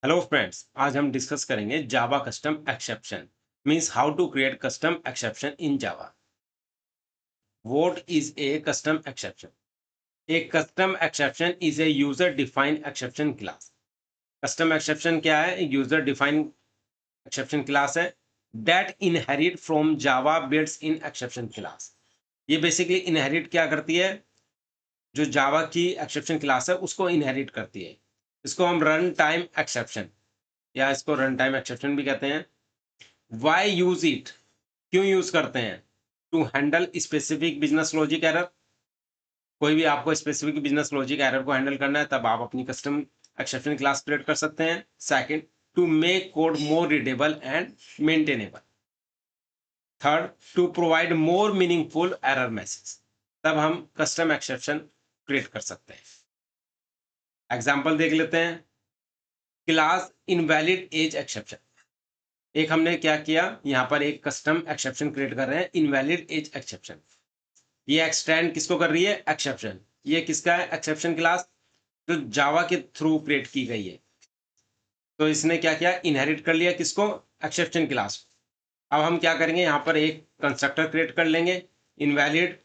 Hello friends, आज हम discuss करेंगे Java custom exception means how to create custom exception in Java. What is a custom exception? A custom exception is a user defined exception class. Custom exception क्या है? User defined exception class है that inherit from Java builds in exception class. ये basically inherit क्या करती है? जो जावा की exception class है उसको इनहेरिट करती है। इसको हम रन टाइम एक्सेप्शन या इसको रन टाइम एक्सेप्शन भी कहते हैं। Why use it? क्यों यूज करते हैं? To handle specific business logic error. कोई भी आपको स्पेसिफिक बिजनेस लॉजिक एरर को हैंडल करना है तब आप अपनी कस्टम एक्सेप्शन क्लास क्रिएट कर सकते हैं। Second, to make code more readable and maintainable. Third, to provide more meaningful error message. तब हम कस्टम एक्सेप्शन क्रिएट कर सकते हैं। एग्जाम्पल देख लेते हैं। Class invalid age exception. एक हमने क्या किया, यहाँ पर एक कस्टम एक्सेप्शन क्रिएट कर रहे हैं, इनवैलिड एज एक्सेप्शन। ये एक्सटेंड किसको कर रही है? एक्सेप्शन। ये किसका है? एक्सेप्शन क्लास जो जावा के थ्रू क्रिएट की गई है। तो इसने क्या किया? इनहेरिट कर लिया किसको? Exception class. अब हम क्या करेंगे, यहाँ पर एक कंस्ट्रक्टर क्रिएट कर लेंगे। इनवैलिड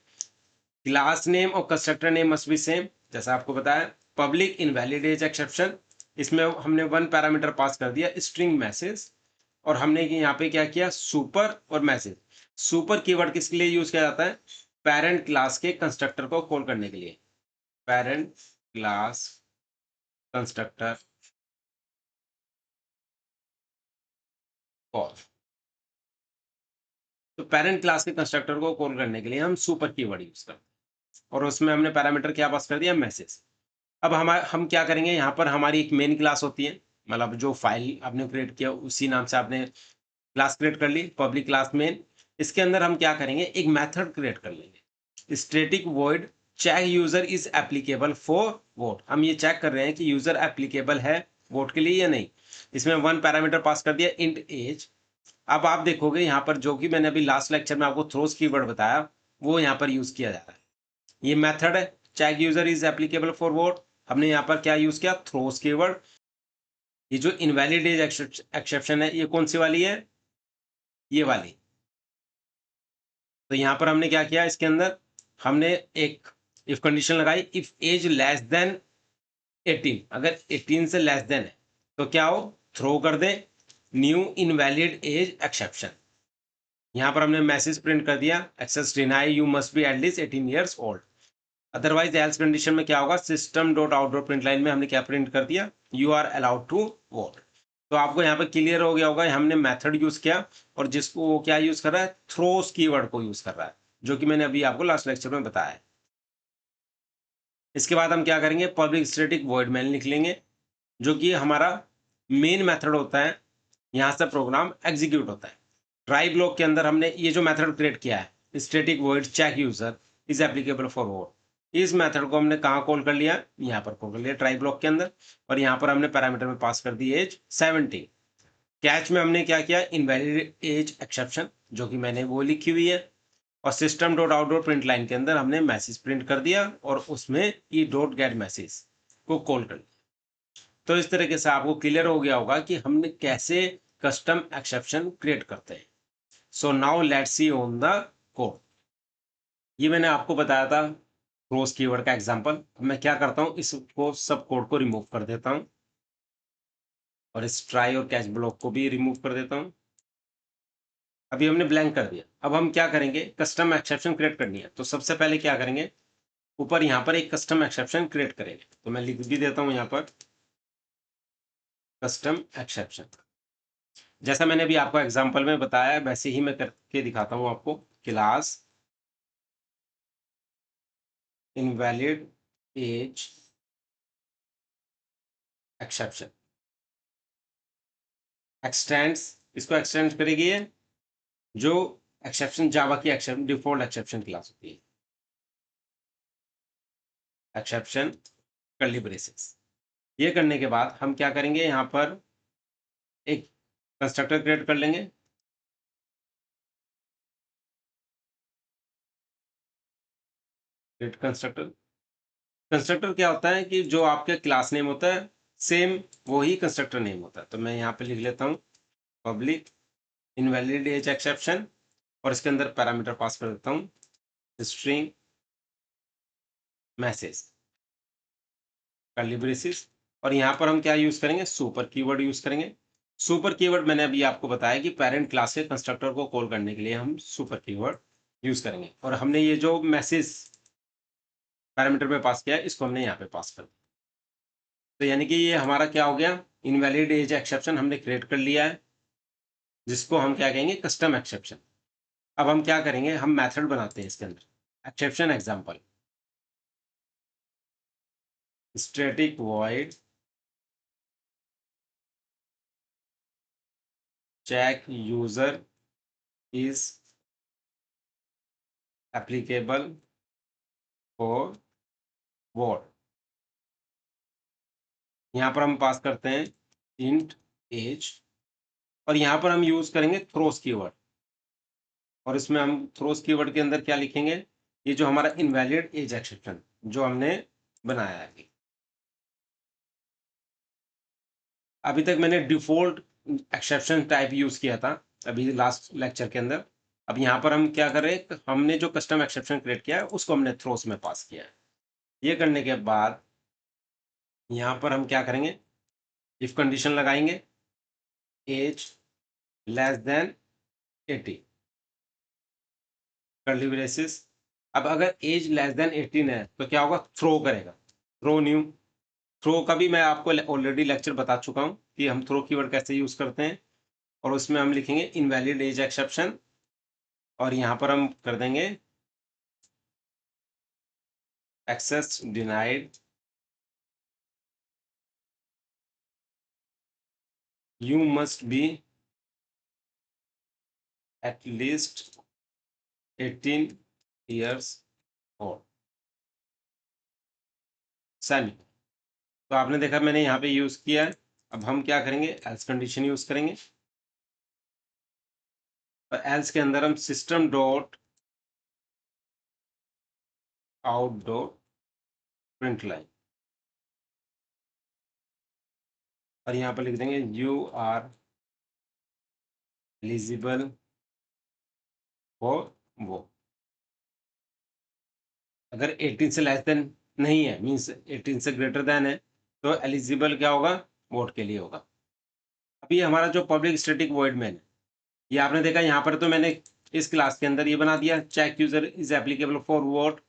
क्लास नेम और constructor name must be same, जैसा आपको बताया। पब्लिक इनवैलिड एज एक्सेप्शन, इसमें हमने वन पैरामीटर पास कर दिया स्ट्रिंग मैसेज। और हमने यहाँ पे क्या किया? सुपर और मैसेज। सुपर कीवर्ड किसके लिए यूज किया जाता है? पेरेंट क्लास के कंस्ट्रक्टर को कॉल करने के लिए। Parent class constructor call. तो पेरेंट क्लास के कंस्ट्रक्टर को कॉल करने के लिए हम सुपर कीवर्ड यूज करते हैं और उसमें हमने पैरामीटर क्या पास कर दिया? मैसेज। अब हम क्या करेंगे, यहाँ पर हमारी एक मेन क्लास होती है, मतलब जो फाइल आपने क्रिएट किया उसी नाम से आपने क्लास क्रिएट कर ली, पब्लिक क्लास मेन। इसके अंदर हम क्या करेंगे, एक मेथड क्रिएट कर लेंगे, static void check user is applicable for vote. हम ये चेक कर रहे हैं कि यूजर एप्लीकेबल है वोट के लिए या नहीं। इसमें वन पैरामीटर पास कर दिया इंट एज। अब आप देखोगे यहाँ पर जो कि मैंने अभी लास्ट लेक्चर में आपको थ्रोस कीवर्ड बताया वो यहाँ पर यूज किया जा रहा है। ये मेथड है check user is applicable for vote. हमने यहाँ पर क्या यूज किया? Throws keyword. ये जो इनवैलिड एज एक्सेप्शन है ये कौन सी वाली है? ये वाली। तो यहाँ पर हमने क्या किया, इसके अंदर हमने एक इफ कंडीशन लगाई, इफ एज लेस देन 18, अगर 18 से लेस देन है तो क्या हो? थ्रो कर दे न्यू इनवैलिड एज एक्सेप्शन। यहाँ पर हमने मैसेज प्रिंट कर दिया, access denied, you must be at least 18 years old. Otherwise else condition में क्या होगा? System dot out dot print line में हमने क्या प्रिंट कर दिया? You are allowed to vote. तो आपको यहाँ पर क्लियर हो गया होगा, हमने मेथड यूज किया और जिसको वो क्या यूज कर रहा है? थ्रोस कीवर्ड को यूज कर रहा है, जो कि मैंने अभी आपको लास्ट लेक्चर में बताया है। इसके बाद हम क्या करेंगे? पब्लिक स्टैटिक वॉइड मेन लिख लेंगे, जो कि हमारा मेन मेथड होता है, यहाँ से प्रोग्राम एग्जीक्यूट होता है। ट्राई ब्लॉक के अंदर हमने ये जो मेथड क्रिएट किया है static void check user is applicable for vote, इस मेथड को हमने कहाँ कॉल कर लिया? यहाँ पर कॉल कर लिया ट्राई ब्लॉक के अंदर। और यहाँ पर हमने पैरामीटर में पास कर दी एज 17। कैच में हमने क्या किया? इनवैलिड एज एक्सेप्शन, जो कि मैंने वो लिखी हुई है। और system dot out dot print line के अंदर हमने मैसेज प्रिंट कर दिया और उसमें ई डॉट गेट मैसेज को कॉल कर दिया। तो इस तरीके से आपको क्लियर हो गया होगा कि हमने कैसे कस्टम एक्सेप्शन क्रिएट करते हैं। So now let's see on the code. ये मैंने आपको बताया था क्रोस कीवर्ड का एग्जांपल। मैं क्या करता हूँ, इसको सब कोड को रिमूव कर देता हूँ और इस ट्राई और कैच ब्लॉक को भी रिमूव कर देता हूँ। अभी हमने ब्लैंक कर दिया। अब हम क्या करेंगे? कस्टम एक्सेप्शन क्रिएट करनी है। तो सबसे पहले क्या करेंगे, ऊपर यहाँ पर एक कस्टम एक्सेप्शन क्रिएट करेंगे। तो मैं लिख भी देता हूँ यहाँ पर कस्टम एक्सेप्शन। जैसा मैंने अभी आपको एग्जांपल में बताया वैसे ही मैं करके दिखाता हूँ आपको। Class invalid age exception extends, इसको एक्सटेंड करेगी ये जो एक्सेप्शन जावा की एक्सेप्शन डिफॉल्ट एक्सेप्शन क्लास होती है। Exception curly braces. ये करने के बाद हम क्या करेंगे, यहाँ पर एक कंस्ट्रक्टर क्रिएट कर लेंगे। Create constructor. कंस्ट्रक्टर क्या होता है कि जो आपके क्लास नेम होता है सेम वही कंस्ट्रक्टर नेम होता है। तो मैं यहाँ पे लिख लेता हूँ पब्लिक इनवैलिड एज एक्सेप्शन, और इसके अंदर पैरामीटर पास कर देता हूँ स्ट्रिंग मैसेज कर्ली ब्रेसेस, और यहाँ पर हम क्या यूज करेंगे, सुपर कीवर्ड यूज करेंगे। सुपर कीवर्ड मैंने अभी आपको बताया कि पेरेंट क्लास के कंस्ट्रक्टर को कॉल करने के लिए हम सुपर कीवर्ड यूज करेंगे, और हमने ये जो मैसेज पैरामीटर में पास किया है इसको हमने यहाँ पे पास कर दिया। तो यानी कि ये हमारा क्या हो गया, इनवैलिड एज एक्सेप्शन हमने क्रिएट कर लिया है, जिसको हम क्या कहेंगे, कस्टम एक्सेप्शन। अब हम क्या करेंगे, हम मेथड बनाते हैं इसके अंदर exception example static void check user is applicable for what। यहाँ पर हम पास करते हैं int age, और यहाँ पर हम यूज करेंगे थ्रोस कीवर्ड, और इसमें हम थ्रोस कीवर्ड के अंदर क्या लिखेंगे, ये जो हमारा इनवैलिड एज एक्सेप्शन जो हमने बनाया है। अभी तक मैंने डिफॉल्ट एक्सेप्शन टाइप यूज किया था अभी लास्ट लेक्चर के अंदर। अब यहाँ पर हम क्या करें, हमने जो कस्टम एक्सेप्शन क्रिएट किया है उसको हमने थ्रोस में पास किया है। ये करने के बाद यहाँ पर हम क्या करेंगे, इफ कंडीशन लगाएंगे age less than 80 curly braces. अब अगर एज लेस देन 18 है तो क्या होगा, थ्रो करेगा, थ्रो न्यू। थ्रो का भी मैं आपको ऑलरेडी लेक्चर बता चुका हूँ कि हम थ्रो कीवर्ड कैसे यूज करते हैं, और उसमें हम लिखेंगे इनवैलिड एज एक्सेप्शन, और यहाँ पर हम कर देंगे access denied, you must be at least 18 years old सेमी। तो आपने देखा मैंने यहाँ पे यूज किया है। अब हम क्या करेंगे, एल्स कंडीशन यूज करेंगे, और एल्स के अंदर हम system dot out dot print line, और यहाँ पर लिख देंगे यू आर एलिजिबल फॉर वो। अगर 18 से लेस देन नहीं है, मींस 18 से ग्रेटर देन है, तो एलिजिबल क्या होगा, वोट के लिए होगा। अभी हमारा जो पब्लिक स्टैटिक वॉइड मेन है, ये आपने देखा यहाँ पर तो मैंने इस क्लास के अंदर ये बना दिया check user is applicable for vote,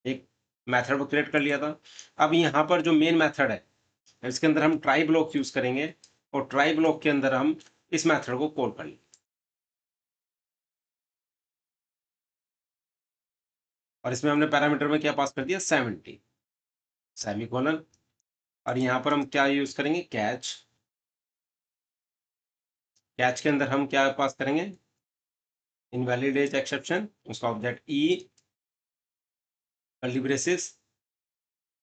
एक मेथड क्रिएट कर लिया था। अब यहाँ पर जो मेन मेथड है इसके अंदर हम ट्राई ब्लॉक यूज करेंगे, और ट्राई ब्लॉक के अंदर हम इस मेथड को कॉल कर लेंगे, और इसमें हमने पैरामीटर में क्या पास कर दिया 70 सेमीकोलन, और यहाँ पर हम क्या यूज करेंगे, कैच। कैच के अंदर हम क्या पास करेंगे, इनवैलिड एज एक्सेप्शन, उसका ऑब्जेक्ट ई कर्ली ब्रेसेस।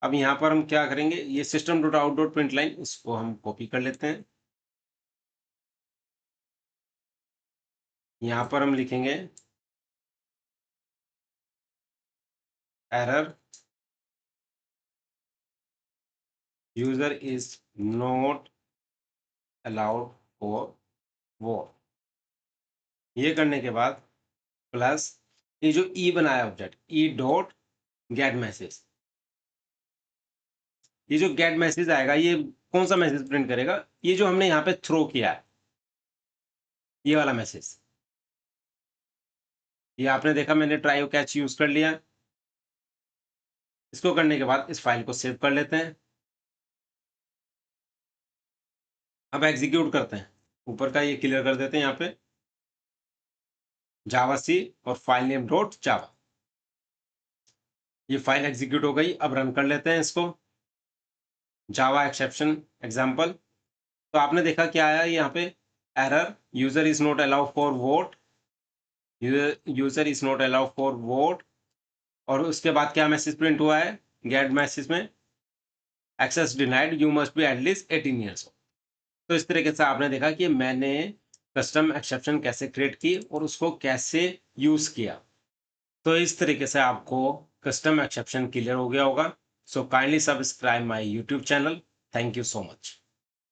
अब यहाँ पर हम क्या करेंगे, ये system dot out dot print line इसको हम कॉपी कर लेते हैं। यहाँ पर हम लिखेंगे error user is not allowed for वो। ये करने के बाद प्लस ये जो ई बनाया object E dot gate message, ये जो गेट मैसेज आएगा ये कौन सा मैसेज प्रिंट करेगा, ये जो हमने यहाँ पे थ्रो किया है ये वाला मैसेज। ये आपने देखा मैंने ट्राई और कैच यूज कर लिया। इसको करने के बाद इस फाइल को सेव कर लेते हैं। अब एग्जीक्यूट करते हैं, ऊपर का ये क्लियर कर देते हैं यहाँ पे जावा सी और फाइल नेम डॉट जावा। ये फाइल एग्जीक्यूट हो गई। अब रन कर लेते हैं इसको, जावा एक्सेप्शन एग्जाम्पल। तो आपने देखा क्या आया यहाँ पे, error user is not allow for vote, user is not allow for vote, और उसके बाद क्या मैसेज प्रिंट हुआ है, गेट मैसेज में access denied, you must be at least 18 years. तो इस तरीके से आपने देखा कि मैंने कस्टम एक्सेप्शन कैसे क्रिएट की और उसको कैसे यूज किया। तो इस तरीके से आपको कस्टम एक्सेप्शन क्लियर हो गया होगा। So kindly subscribe my YouTube channel. Thank you so much.